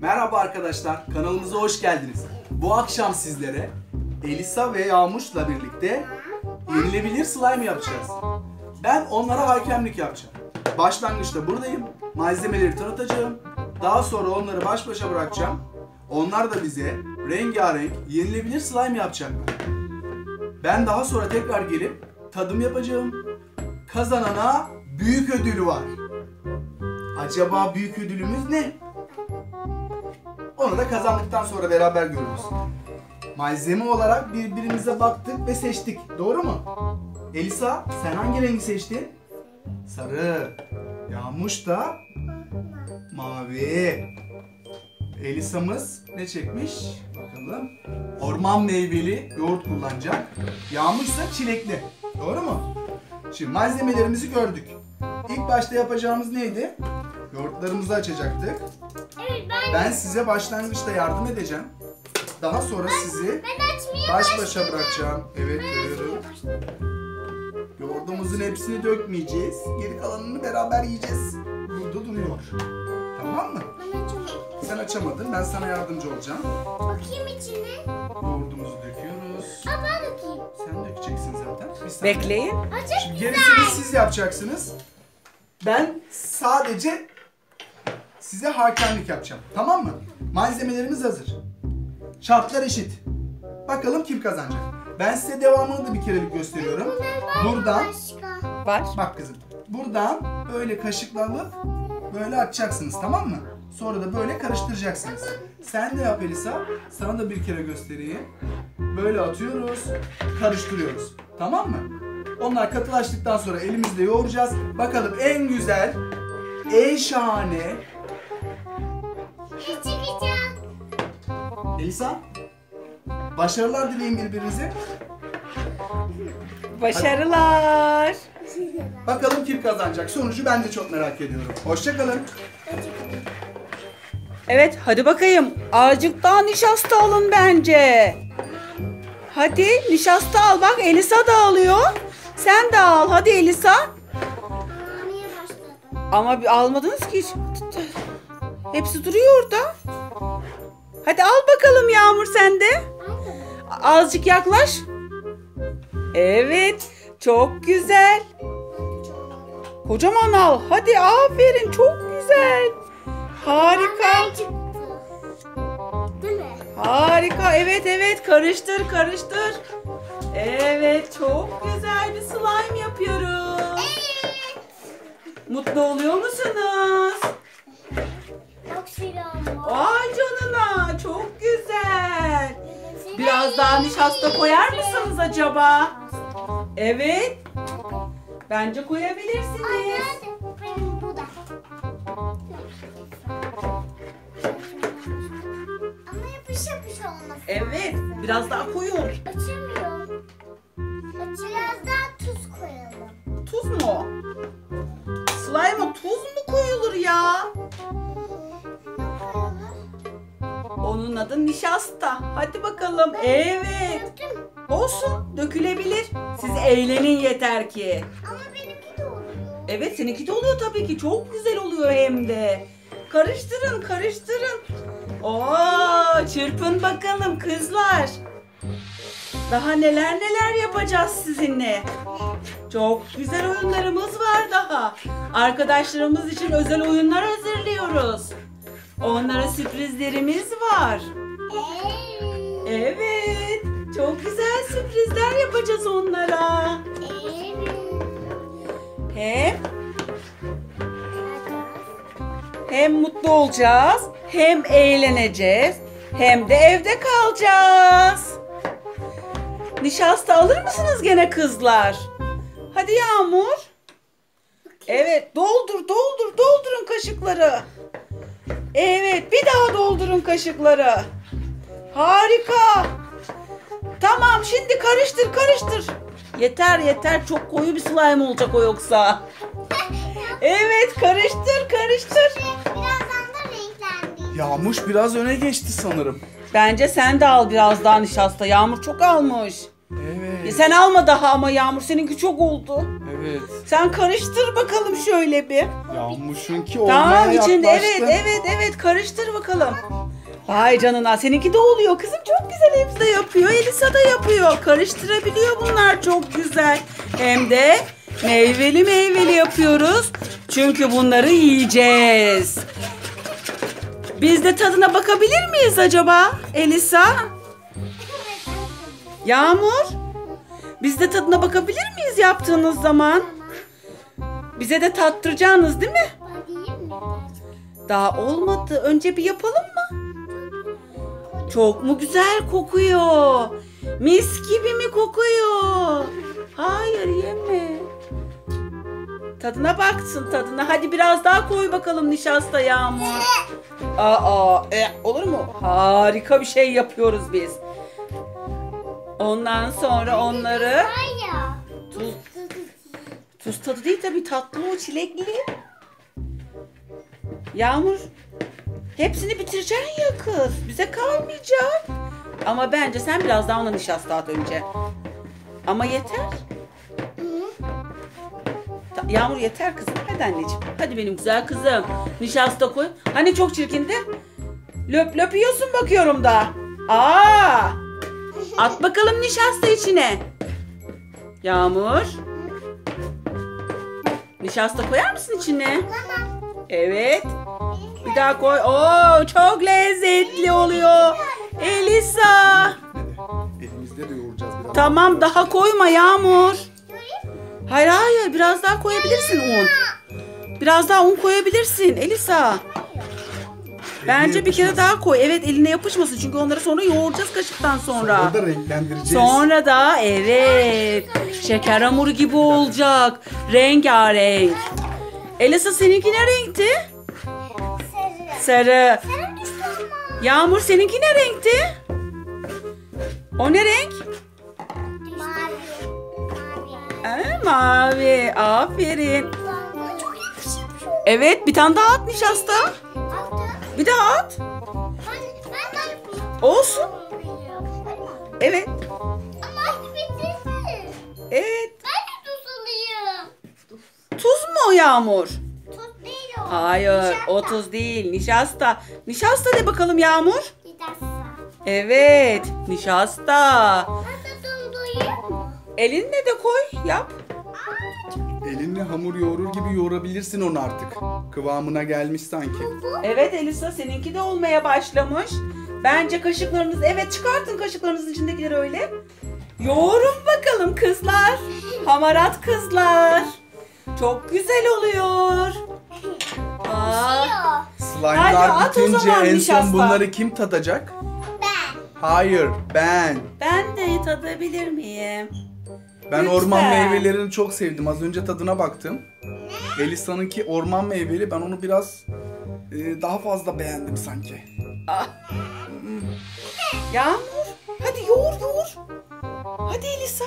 Merhaba arkadaşlar, kanalımıza hoş geldiniz. Bu akşam sizlere Elisa ve Yağmur'la birlikte yenilebilir slime yapacağız. Ben onlara hakemlik yapacağım. Başlangıçta buradayım, malzemeleri tanıtacağım. Daha sonra onları baş başa bırakacağım. Onlar da bize rengarenk yenilebilir slime yapacaklar. Ben daha sonra tekrar gelip tadım yapacağım. Kazanana büyük ödülü var. Acaba büyük ödülümüz ne? Onu da kazandıktan sonra beraber görürüz. Malzeme olarak birbirimize baktık ve seçtik. Doğru mu? Elisa, sen hangi rengi seçtin? Sarı. Yağmur da mavi. Elisa'mız ne çekmiş? Bakalım. Orman meyveli yoğurt kullanacak. Yağmur ise çilekli. Doğru mu? Şimdi malzemelerimizi gördük. İlk başta yapacağımız neydi? Yoğurtlarımızı açacaktık. Evet, ben size başlangıçta yardım edeceğim. Daha sonra sizi baş başa bırakacağım. Evet, görüyorum. Yoğurdumuzun hepsini dökmeyeceğiz. Geri kalanını beraber yiyeceğiz. Burada duruyor. Tamam mı? Sen açamadın. Ben sana yardımcı olacağım. Bakayım içine. Yoğurdumuzu döküyoruz. Ben dökeyim. Sen dökeceksin zaten. Bir saniye. Bekleyin. Şimdi gerisini siz yapacaksınız. Ben sadece size hakemlik yapacağım. Tamam mı? Malzemelerimiz hazır. Şartlar eşit. Bakalım kim kazanacak. Ben size devamını da bir kerelik gösteriyorum. Buradan, Var. bak kızım. Buradan böyle kaşıkla alıp böyle açacaksınız, tamam mı? Sonra da böyle karıştıracaksınız. Sen de yap Elisa. Sana da bir kere göstereyim. Böyle atıyoruz, karıştırıyoruz. Tamam mı? Onlar katılaştıktan sonra elimizle yoğuracağız. Bakalım en güzel, en şahane. Çıkacağım. Elisa, başarılar dileyin birbirinize. Başarılar. Bakalım kim kazanacak. Sonucu ben de çok merak ediyorum. Hoşça kalın. Evet, hadi bakayım. Azıcık daha nişasta alın bence. Hadi nişasta al. Bak Elisa da alıyor. Sen de al. Hadi Elisa. Niye başladın? Ama almadınız ki hiç. Hepsi duruyor orada. Hadi al bakalım Yağmur sen de. Azıcık yaklaş. Evet. Çok güzel. Kocaman al. Hadi aferin. Çok güzel. Harika. Çıktı. Değil mi? Harika. Evet evet. Karıştır karıştır. Evet. Çok güzel bir slime yapıyoruz. Mutlu oluyor musunuz? Çok silahım var. Vay canına. Çok güzel. Biraz daha nişasta koyar mısınız acaba? Evet. Bence koyabilirsiniz. Nerede? Benim bu da. Ama yapış yapış olmasın. Evet. Biraz daha koyun. Açamıyorum. Biraz daha tuz koyalım. Tuz mu? Slime'a tuz mu koyulur ya? Onun adı nişasta. Hadi bakalım. Evet. Döktüm. Olsun. Dökülebilir. Siz eğlenin yeter ki. Ama benimki de oluyor. Evet seninki de oluyor tabii ki. Çok güzel oluyor hem de. Karıştırın karıştırın. Oo, çırpın bakalım kızlar. Daha neler neler yapacağız sizinle. Çok güzel oyunlarımız var daha. Arkadaşlarımız için özel oyunlar hazırlıyoruz. Onlara sürprizlerimiz var. Evet. Çok güzel sürprizler yapacağız onlara. Hem mutlu olacağız, hem eğleneceğiz, hem de evde kalacağız. Nişasta alır mısınız gene kızlar? Hadi Yağmur. Evet, doldurun kaşıkları. Evet, bir daha doldurun kaşıkları. Harika. Tamam, şimdi karıştır. Yeter, çok koyu bir slime olacak o yoksa. Evet, karıştır. Birazdan da renklendi. Yağmur biraz öne geçti sanırım. Bence sen de al biraz daha nişasta. Yağmur çok almış. Evet. Sen alma daha ama Yağmur seninki çok oldu. Evet. Sen karıştır bakalım şöyle bir. Yağmur'unki olmaya Tamam içinde yaklaştı. evet karıştır bakalım. Vay canına seninki de oluyor kızım çok güzel hepsi de yapıyor. Elisa da yapıyor. Karıştırabiliyor bunlar çok güzel. Hem de meyveli yapıyoruz. Çünkü bunları yiyeceğiz. Biz de tadına bakabilir miyiz acaba Elisa? Yağmur? Biz de tadına bakabilir miyiz yaptığınız zaman? Bize de tattıracaksınız değil mi? Bakayım mı? Daha olmadı. Önce bir yapalım mı? Çok mu güzel kokuyor? Mis gibi mi kokuyor? Hayır yeme. Tadına baksın tadına. Hadi biraz daha koy bakalım nişasta Yağmur. Olur mu? Harika bir şey yapıyoruz biz. Ondan sonra onları Hayır. tuz tadı değil tabii tatlı o çilekli. Yağmur hepsini bitireceksin ya kız. Bize kalmayacak. Ama bence sen biraz daha ona nişasta at önce. Ama yeter. Yağmur yeter kızım. Hadi anneciğim. Hadi benim güzel kızım. Nişasta koy. Hani çok çirkindi. Löp löp yiyorsun bakıyorum da. At bakalım nişasta içine. Yağmur. Nişasta koyar mısın içine? Tamam. Evet. Bir daha koy. Oo, çok lezzetli oluyor. Elisa. Elimizde de yoğuracağız biraz. Tamam daha koyma Yağmur. Hayır biraz daha koyabilirsin un. Biraz daha un koyabilirsin Elisa. Bence bir kere daha koy. Evet eline yapışmasın çünkü onları sonra yoğuracağız kaşıktan sonra. Sonra da renklendireceğiz. Sonra da evet şeker hamuru gibi olacak. Rengarenk. Elisa seninki ne renkti? Sarı. Sarı. Sarı düştü ama. Yağmur seninki ne renkti? O ne renk? Mavi. Mavi. Aferin. Mavi. Çok yakışıklı. Evet bir tane daha at nişasta. Attım. Bir daha at. Ben de yapayım. Olsun. Evet. Ama bitirdi. Evet. Ben de tuz alayım. Tuz mu o Yağmur? Tuz değil o. Hayır Nişasta. o tuz değil. Nişasta. Nişasta de bakalım Yağmur. Nişasta. Evet. Nişasta. Ben de doldurayım mı? Elinle de koy. Yap. Elinle hamur yoğurur gibi yoğurabilirsin onu artık. Kıvamına gelmiş sanki. Evet Elisa seninki de olmaya başlamış. Bence kaşıklarınız evet çıkartın kaşıklarınızın içindekileri öyle. Yoğurun bakalım kızlar. Hamarat kızlar. Çok güzel oluyor. Aa, Yok. Slime'lar Hadi at o bitince zaman en nişasta. son bunları kim tadacak? Ben. Hayır, ben. ben de tadabilir miyim? Ben Lütfen. orman meyvelerini çok sevdim. Az önce tadına baktım. Elisa'nınki orman meyveli. Ben onu biraz daha fazla beğendim sanki. Yağmur hadi yoğur. Hadi Elisa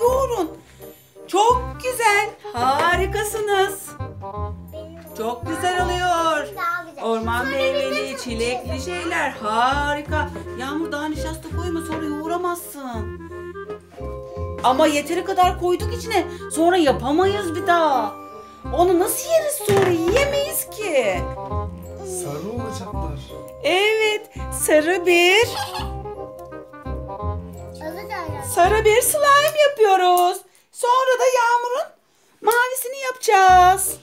yoğurun. Çok güzel. Harikasınız. Çok güzel oluyor. Daha güzel. Orman Sonra meyveli, bir de çilekli şeyler harika. Yağmur daha nişasta koyma sonra yoğuramazsın. Ama yeteri kadar koyduk içine. Sonra yapamayız bir daha. Onu nasıl yeriz sonra yiyemeyiz ki. Sarı olacaklar. Evet sarı bir Alacağım. slime yapıyoruz. Sonra da Yağmur'un mavisini yapacağız.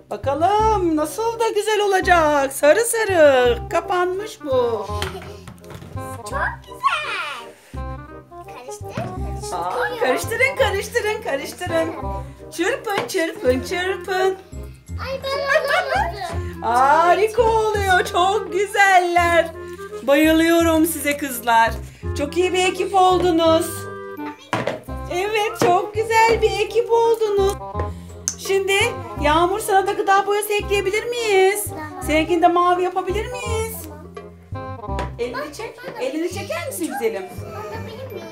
Bakalım nasıl da güzel olacak. Sarı kapanmış bu. Çok güzel. Karıştır. Karıştırın. Çırpın. Ay ben alamadım. Harika oluyor. Çok güzeller. Bayılıyorum size kızlar. Çok iyi bir ekip oldunuz. Evet çok güzel bir ekip oldunuz. Şimdi Yağmur sana da gıda boyası ekleyebilir miyiz? Tamam. Seninkini de mavi yapabilir miyiz? Elini çek. Elini çeker misin güzelim? Alabilir miyim?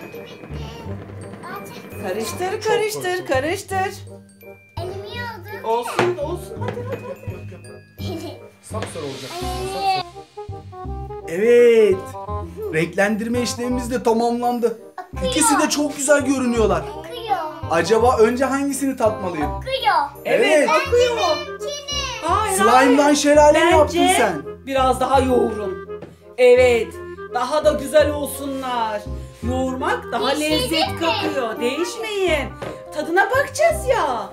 Bitti. Karıştır. Elimi yaldım. Olsun. Hadi. Sapsarı olacak. Ay. Evet. Renklendirme işlemimiz de tamamlandı. İkisi de çok güzel görünüyorlar. Akıyor. Acaba önce hangisini tatmalıyım? Akıyor. Evet. Akıyor. Çiğne. Hayır, Slime'dan hayır. şelale mi Bence yaptın sen? biraz daha yoğurun. Evet. Daha da güzel olsunlar. Yoğurmak daha Değiştirdin lezzet mi? katıyor. Değişmeyin. Tadına bakacağız ya.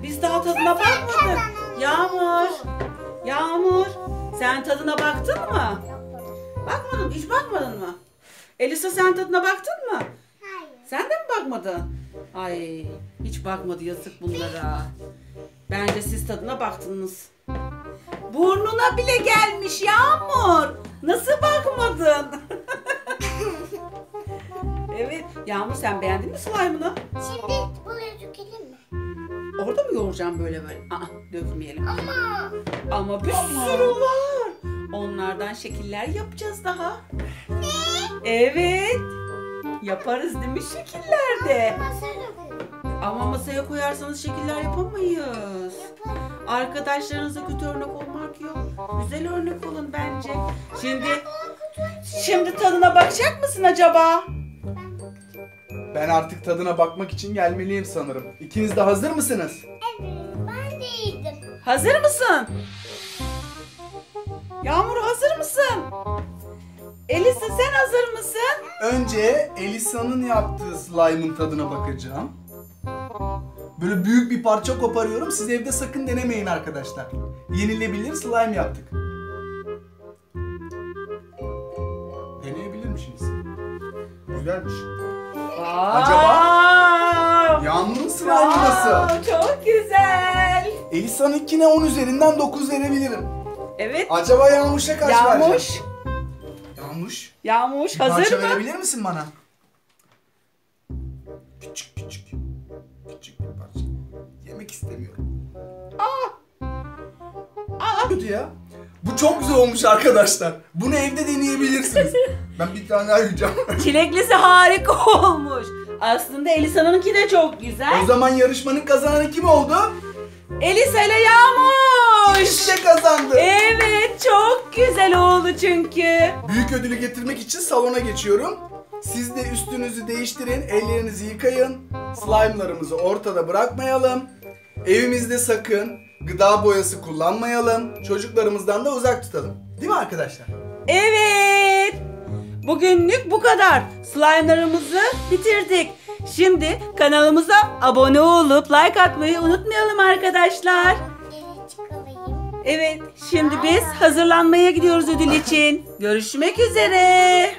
Biz daha tadına bakmadık. Yağmur. Yağmur. Sen tadına baktın mı? Bakmadın. Hiç bakmadın mı? Elisa sen tadına baktın mı? Hayır. Sen de mi bakmadın? Ay, hiç bakmadı, yazık bunlara. Bence siz tadına baktınız. Burnuna bile gelmiş Yağmur. Nasıl bakmadın? Evet. Yağmur, sen beğendin mi slime'ını? Şimdi buraya dökelim mi? Orada mı yoğuracağım böyle? Dökmeyelim. Ama. Ama bir sürü var. Onlardan şekiller yapacağız daha. Ne? Evet. Yaparız değil mi şekillerde? Masaya dökelim. Ama masaya koyarsanız şekiller yapamayız. Yapalım. Arkadaşlarınıza kötü örnek olmak yok. Güzel örnek olun bence. Şimdi tadına bakacak mısın acaba? Ben artık tadına bakmak için gelmeliyim sanırım. İkiniz de hazır mısınız? Evet. Ben de yedim. Hazır mısın? Yağmur, hazır mısın? Elisa, sen hazır mısın? Önce Elisa'nın yaptığı slime'ın tadına bakacağım. Böyle büyük bir parça koparıyorum. Siz evde sakın denemeyin arkadaşlar. Yenilebilir slime yaptık. Deneyebilirmişsiniz. Güzelmiş. Acaba Yağmur'un slime'ı nasıl? Çok güzel. Elisa'nınkine 10 üzerinden 9 verebilirim. Evet. Acaba Yağmur'a kaç vereceğim? Yağmur. Yağmur. Yağmur, Bir hazır parça mı? verebilir misin bana? Küçük. Küçük bir parça. Yemek istemiyorum. Kötü ya. Bu çok güzel olmuş arkadaşlar. Bunu evde deneyebilirsiniz. Ben bir tane daha yiyeceğim. Çileklisi harika olmuş. Aslında Elisa'nınki de çok güzel. O zaman yarışmanın kazananı kim oldu? Elisa ile Yağmur. İkisi de kazandı. Evet, çok güzel oldu çünkü. Büyük ödülü getirmek için salona geçiyorum. Siz de üstünüzü değiştirin, ellerinizi yıkayın. Slime'larımızı ortada bırakmayalım. Evimizde sakın gıda boyası kullanmayalım. Çocuklarımızdan da uzak tutalım. Değil mi arkadaşlar? Evet. Bugünlük bu kadar. Slime'larımızı bitirdik. Şimdi kanalımıza abone olup like atmayı unutmayalım arkadaşlar. Evet, çıkalayım. Evet, şimdi biz hazırlanmaya gidiyoruz ödül için. Görüşmek üzere.